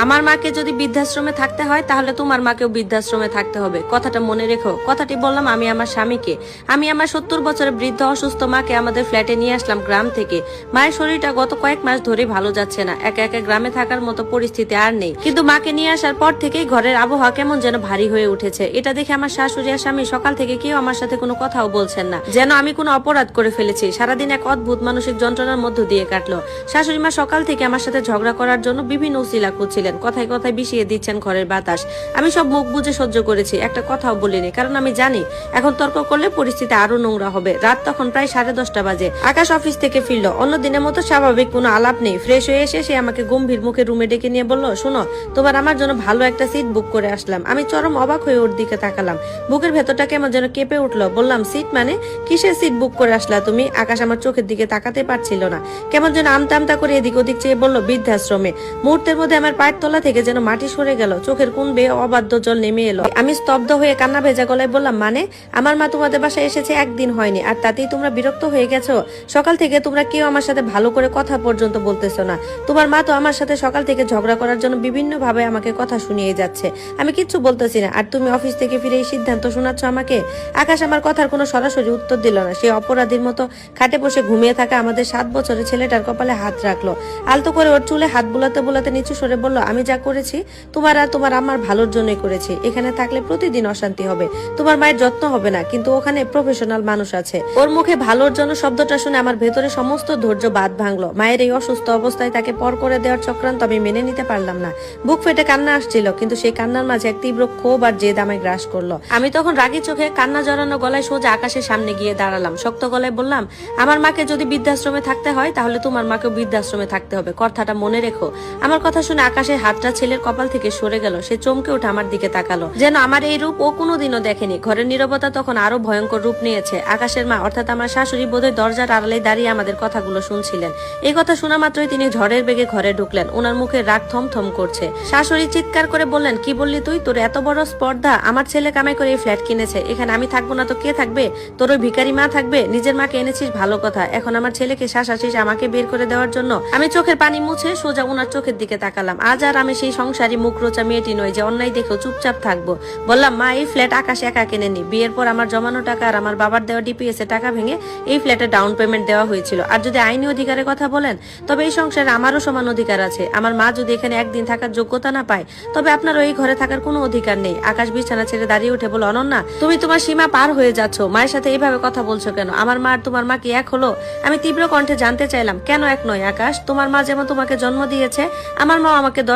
আমার মাকে যদি বৃদ্ধাশ্রমে থাকতে হয় তাহলে তোমার মাকেও বৃদ্ধাশ্রমে থাকতে হবে, কথাটা মনে রেখো। কথাটি বললাম আমি আমার স্বামীকে। আমি আমার 70 বছরের বৃদ্ধ অসুস্থ মাকে আমাদের ফ্ল্যাটে নিয়ে আসলাম গ্রাম থেকে। মায়ের শরীরটা গত কয়েক মাস ধরে ভালো যাচ্ছে না, একা একা গ্রামে থাকার মতো পরিস্থিতি আর নেই। কিন্তু মাকে নিয়ে আসার পর থেকেই ঘরের আবহাওয়া কেমন যেন ভারী হয়ে উঠেছে। এটা দেখে আমার শাশুড়ি আর স্বামী সকাল থেকে কেউ আমার সাথে কোনো কথাও বলছেন না, যেন আমি কোনো অপরাধ করে ফেলেছি। সারাদিন এক অদ্ভুত মানসিক যন্ত্রণার মধ্য দিয়ে কাটলো। শাশুড়ি মা সকাল থেকে আমার সাথে ঝগড়া করার জন্য বিভিন্ন উছিলা খুঁজছিলেন, কথায় কথায় বিষিয়ে দিচ্ছেন ঘরের বাতাস। আমি সব মুখ বুঝে সহ্য করেছি, একটা কথাও বলিনি, কারণ আমি জানি এখন তর্ক করলে পরিস্থিতি আরো নোংরা হবে। রাত তখন প্রায় 10:30 বাজে। আকাশ অফিস থেকে ফিরলো। অন্য দিনের মতো স্বাভাবিক কোনো আলাপ নেই। ফ্রেশ হয়ে এসে সে আমাকে গম্ভীর মুখে রুমে ডেকে নিয়ে বলল, শোনো, তোমার আমার জন্য ভালো একটা সিট বুক করে আসলাম। আমি চরম অবাক হয়ে ওর দিকে তাকালাম। বুকের ভেতরটা কেমন যেন কেঁপে উঠলো। বললাম, সিট মানে? কিসের সিট বুক করে আসলা তুমি? আকাশ আমার চোখের দিকে তাকাতে পারছিল না, কেমন যেন আমতা আমতা করে এদিক ওদিক চেয়ে বলল, বৃদ্ধাশ্রমে। মুহূর্তের মধ্যে আমার পায়ের তলা থেকে যেন মাটি সরে গেল, চোখের কোণ বেয়ে অবাধ্য জল নেমে এলো। আমি স্তব্ধ হয়ে কান্না ভেজা গলায় বললাম, মানে? আমার মা তোমাদের বাসায় এসেছে একদিন হয়নি, আর তাতেই তোমরা বিরক্ত হয়ে গেছো? সকাল থেকে তোমরা কেউ আমার সাথে ভালো করে কথা পর্যন্ত বলতেছো না। তোমার মা তো আমার সাথে সকাল থেকে ঝগড়া করার জন্য বিভিন্ন ভাবে আমাকে কথা শুনিয়ে যাচ্ছে। আমি কিচ্ছু বলতেছি না, আর তুমি অফিস থেকে ফিরে এই সিদ্ধান্ত শোনাচ্ছ আমাকে? আকাশ আমার কথার কোনো সরাসরি উত্তর দিল না। সে অপরাধীর মতো খাটে বসে ঘুমিয়ে থাকা আমাদের 7 বছরের ছেলেটার কপালে হাত রাখলো। আলতো করে ওর চুলে হাত বুলাতে বুলাতে নিচু সরে বলল, আমি যা করেছি তোমার আর তোমার আমার ভালোর জন্যই করেছি। এখানে থাকলে প্রতিদিন অশান্তি হবে, তোমার মায়ের যত্ন হবে না, কিন্তু ওখানে প্রফেশনাল মানুষ আছে। ওর মুখে ভালোর জন্য শব্দটা শুনে আমার ভেতরে সমস্ত ধৈর্য বাঁধ ভাঙলো। মায়ের এই অসুস্থ অবস্থায় তাকে পর করে দেওয়ার চক্রান্ত আমি মেনে নিতে পারলাম না। বুক ফেটে কান্না আসছিল, কিন্তু সেই কান্নার মাঝে এক তীব্র ক্ষোভ আর জেদ আমায় গ্রাস করলো। আমি তখন রাগী চোখে কান্না জড়ানো গলায় সোজা আকাশের সামনে গিয়ে দাঁড়ালাম। শক্ত গলায় বললাম, আমার মাকে যদি বৃদ্ধাশ্রমে থাকতে হয় তাহলে তোমার মাকেও বৃদ্ধাশ্রমে থাকতে হবে, কথাটা মনে রেখো। আমার কথা শুনে আকাশের হাতটা ছেলের কপাল থেকে সরে গেল। সে চমকে উঠে আমার দিকে তাকালো, যেন আমার এই রূপ ও কোনোদিনও দেখেনি। ঘরের নীরবতা তখন আরো ভয়ঙ্কর রূপ নিয়েছে। আকাশের মা অর্থাৎ আমার শাশুড়ি বোধহয় দরজার আড়ালে দাঁড়িয়ে আমাদের কথাগুলো শুনছিলেন। এই কথা শোনা মাত্রই তিনি ঝড়ের বেগে ঘরে ঢুকলেন। ওনার মুখে রাগ থমথম করছে। শাশুড়ি চিৎকার করে বললেন, কি বললি তুই? তোর এত বড় স্পর্ধা? আমার ছেলে কামাই করে এই ফ্ল্যাট কিনেছে, এখানে আমি থাকবো না তো কে থাকবে? তোর ওই ভিখারি মা থাকবে? নিজের মাকে এনেছিস ভালো কথা, এখন আমার ছেলেকে শাসাছিস আমাকে বের করে দেওয়ার জন্য? আমি চোখের পানি মুছে সোজা ওনার চোখের দিকে তাকালাম। আজ আর আমি সেই সংসারী মুখরোচা মেয়েটি নই যে অন্যায় দেখেও চুপচাপ থাকবো। বললাম, মা, এই ফ্ল্যাট আকাশ একা কেনেনি। বিয়ের পর আমার জমানো টাকা আর আমার বাবার দেওয়া ডিপিএস এর টাকা ভেঙে এই ফ্ল্যাটে ডাউন পেমেন্ট দেওয়া হয়েছিল। আর যদি আইনি অধিকারের কথা বলেন, তবে এই সংসারে আমারও সমান অধিকার আছে। আমার মা যদি এখানে একদিন থাকার যোগ্যতা না পায়, তবে আপনার ওই ঘরে থাকার কোনো অধিকার নেই। আকাশ বিছানা ছেড়ে দাঁড়িয়ে উঠে বলল, অনন্যা, তুমি তোমার সীমা পার হয়ে যাচ্ছ। মায়ের সাথে এইভাবে কথা বলছো কেন? আমার মা আর তোমার মা কি এক হলো? আমি তীব্র কণ্ঠে জানতে চাইলাম, কেন এক নয় আকাশ? তোমার মা যেমন তোমাকে জন্ম দিয়েছে, আমার মা আমাকে 10